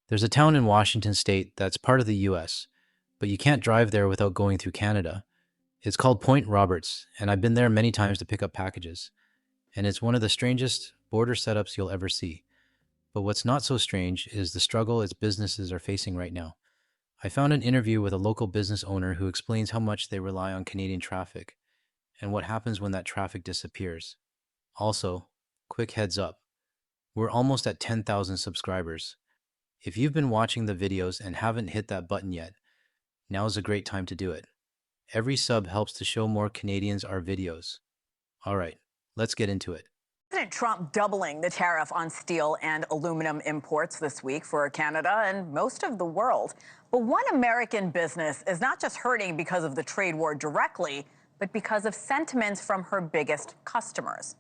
There's a town in Washington state that's part of the US, but you can't drive there without going through Canada. It's called Point Roberts, and I've been there many times to pick up packages. And it's one of the strangest border setups you'll ever see. But what's not so strange is the struggle its businesses are facing right now. I found an interview with a local business owner who explains how much they rely on Canadian traffic and what happens when that traffic disappears. Also, quick heads up, we're almost at 10,000 subscribers. If you've been watching the videos and haven't hit that button yet, now's a great time to do it. Every sub helps to show more Canadians our videos. All right, let's get into it. President Trump doubling the tariff on steel and aluminum imports this week for Canada and most of the world. But one American business is not just hurting because of the trade war directly, but because of sentiments from her biggest customers.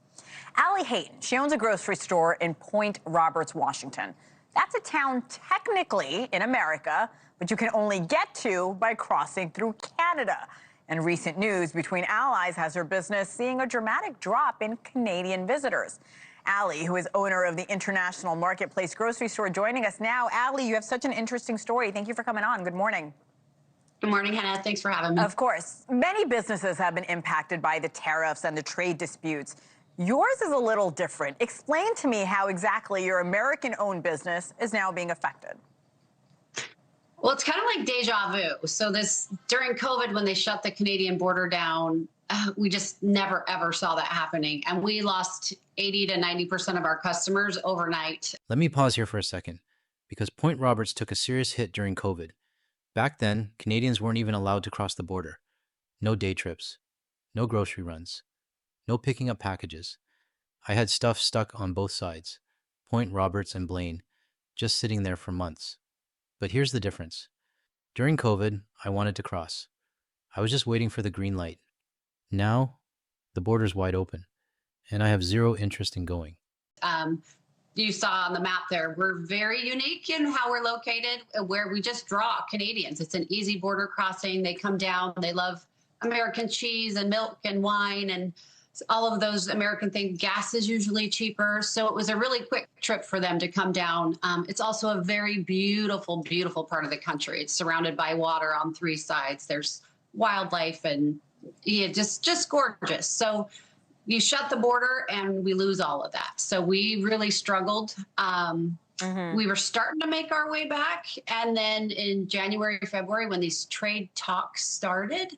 Allie Hayton, she owns a grocery store in Point Roberts, Washington. That's a town technically in America, but you can only get to by crossing through Canada. And recent news between allies has her business seeing a dramatic drop in Canadian visitors. Allie, who is owner of the International Marketplace grocery store, joining us now. Allie, you have such an interesting story. Thank you for coming on. Good morning. Good morning, Hannah. Thanks for having me. Of course. Many businesses have been impacted by the tariffs and the trade disputes. Yours is a little different. Explain to me how exactly your American-owned business is now being affected. Well, it's kind of like deja vu. So during COVID, when they shut the Canadian border down, we just never, ever saw that happening. And we lost 80 to 90% of our customers overnight. Let me pause here for a second, because Point Roberts took a serious hit during COVID. Back then, Canadians weren't even allowed to cross the border. No day trips, no grocery runs, no picking up packages. I had stuff stuck on both sides, Point Roberts and Blaine, just sitting there for months. But here's the difference. During COVID, I wanted to cross. I was just waiting for the green light. Now, the border's wide open, and I have zero interest in going. You saw on the map there, we're very unique in how we're located, where we just draw Canadians. It's an easy border crossing. They come down, they love American cheese and milk and wine and all of those American things. Gas is usually cheaper. So it was a really quick trip for them to come down. It's also a very beautiful, beautiful part of the country. It's surrounded by water on three sides. There's wildlife and just gorgeous. So you shut the border and we lose all of that. So we really struggled. We were starting to make our way back. And then in January, February, when these trade talks started,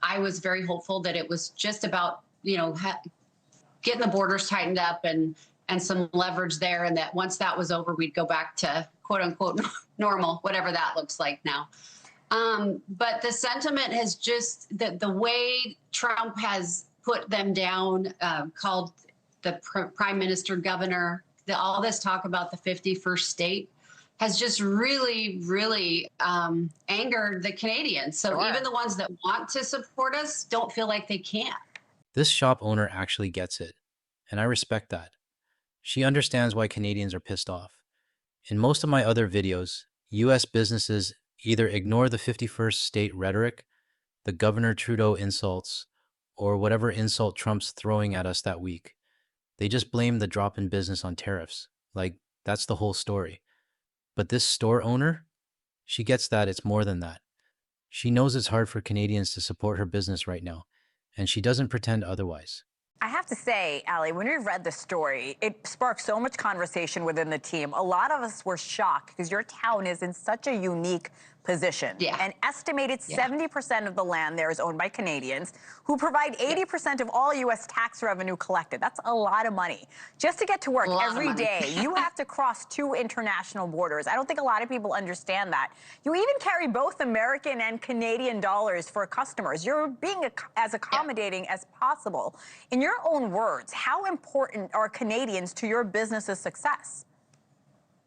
I was very hopeful that it was just about, getting the borders tightened up and some leverage there. And that once that was over, we'd go back to quote unquote normal, whatever that looks like now. But the sentiment has just the way Trump has put them down, called the prime minister, governor, all this talk about the 51st state has just really, really angered the Canadians. So Sure. Even the ones that want to support us don't feel like they can. This shop owner actually gets it, and I respect that. She understands why Canadians are pissed off. In most of my other videos, US businesses either ignore the 51st state rhetoric, the Governor Trudeau insults, or whatever insult Trump's throwing at us that week. They just blame the drop in business on tariffs. Like, that's the whole story. But this store owner, she gets that it's more than that. She knows it's hard for Canadians to support her business right now, and she doesn't pretend otherwise. I have to say, Allie, when we read the story, it sparked so much conversation within the team. A lot of us were shocked because your town is in such a unique position. Yeah. An estimated 70% of the land there is owned by Canadians who provide 80% of all U.S. tax revenue collected. That's a lot of money. Just to get to work every day, you have to cross two international borders. I don't think a lot of people understand that. You even carry both American and Canadian dollars for customers. You're being as accommodating as possible. In your own words, how important are Canadians to your business's success?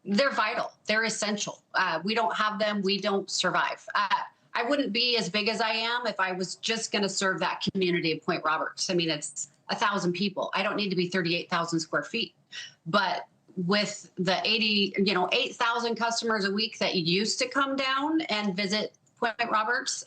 They're vital. They're essential. We don't have them, we don't survive. I wouldn't be as big as I am if I was just going to serve that community of Point Roberts. I mean, it's 1,000 people. I don't need to be 38,000 square feet. But with the 8,000 customers a week that used to come down and visit Point Roberts,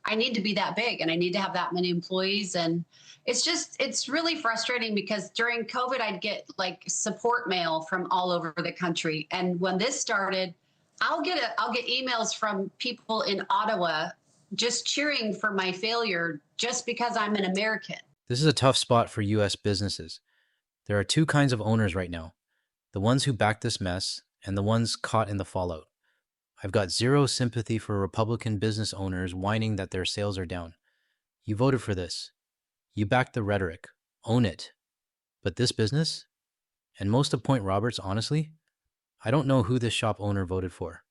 I need to be that big and I need to have that many employees. And it's really frustrating because during COVID, I'd get like support mail from all over the country. And when this started, I'll get emails from people in Ottawa just cheering for my failure just because I'm an American. This is a tough spot for US businesses. There are two kinds of owners right now: the ones who backed this mess and the ones caught in the fallout. I've got zero sympathy for Republican business owners whining that their sales are down. You voted for this. You backed the rhetoric. Own it. But this business? And most of Point Roberts, honestly? I don't know who this shop owner voted for.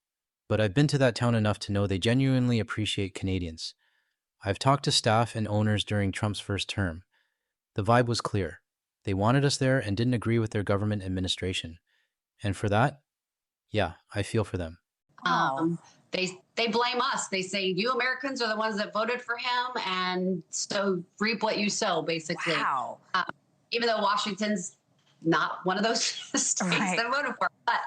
But I've been to that town enough to know they genuinely appreciate Canadians. I've talked to staff and owners during Trump's first term. The vibe was clear. They wanted us there and didn't agree with their government administration. And for that, yeah, I feel for them. Oh, They blame us. They say you Americans are the ones that voted for him, and so reap what you sow, basically. wow. Even though Washington's not one of those states Right. that voted for him. But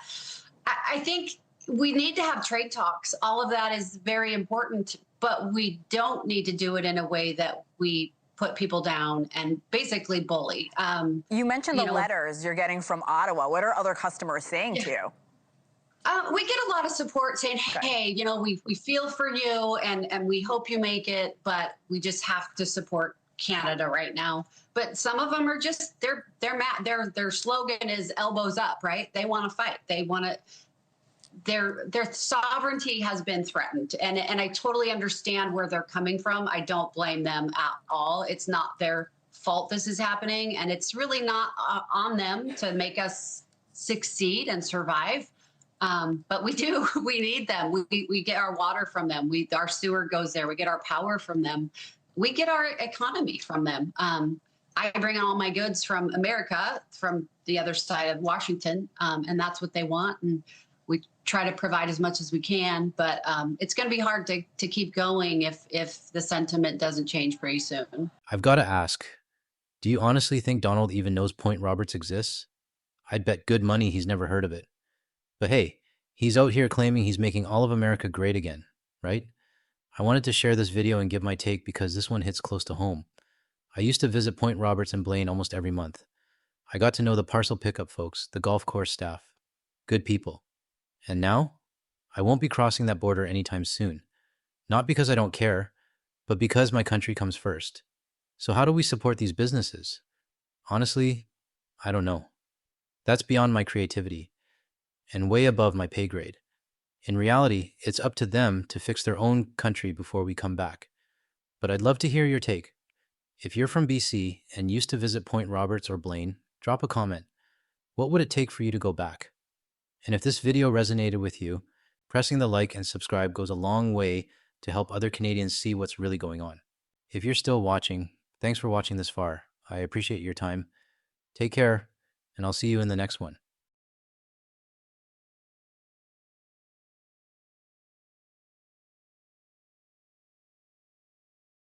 I think we need to have trade talks. All of that is very important, but we don't need to do it in a way that we put people down and basically bully. You mentioned You the know, letters you're getting from Ottawa. What are other customers saying to you? we get a lot of support saying, Okay. hey, we feel for you and we hope you make it, but we just have to support Canada right now. But some of them are just they're mad. Their slogan is elbows up, right? They want to fight. They want to their sovereignty has been threatened, and I totally understand where they're coming from. I don't blame them at all. It's not their fault this is happening, and it's really not on them to make us succeed and survive. But we do. We need them. We get our water from them. Our sewer goes there. We get our power from them. We get our economy from them. I bring all my goods from America, from the other side of Washington, and that's what they want. And we try to provide as much as we can, but it's going to be hard to keep going if the sentiment doesn't change pretty soon. I've got to ask, do you honestly think Donald even knows Point Roberts exists? I'd bet good money he's never heard of it. But hey, he's out here claiming he's making all of America great again, right? I wanted to share this video and give my take because this one hits close to home. I used to visit Point Roberts and Blaine almost every month. I got to know the parcel pickup folks, the golf course staff. Good people. And now, I won't be crossing that border anytime soon. Not because I don't care, but because my country comes first. So how do we support these businesses? Honestly, I don't know. That's beyond my creativity and way above my pay grade. In reality, it's up to them to fix their own country before we come back. But I'd love to hear your take. If you're from BC and used to visit Point Roberts or Blaine, drop a comment. What would it take for you to go back? And if this video resonated with you, pressing the like and subscribe goes a long way to help other Canadians see what's really going on. If you're still watching, thanks for watching this far. I appreciate your time. Take care, and I'll see you in the next one.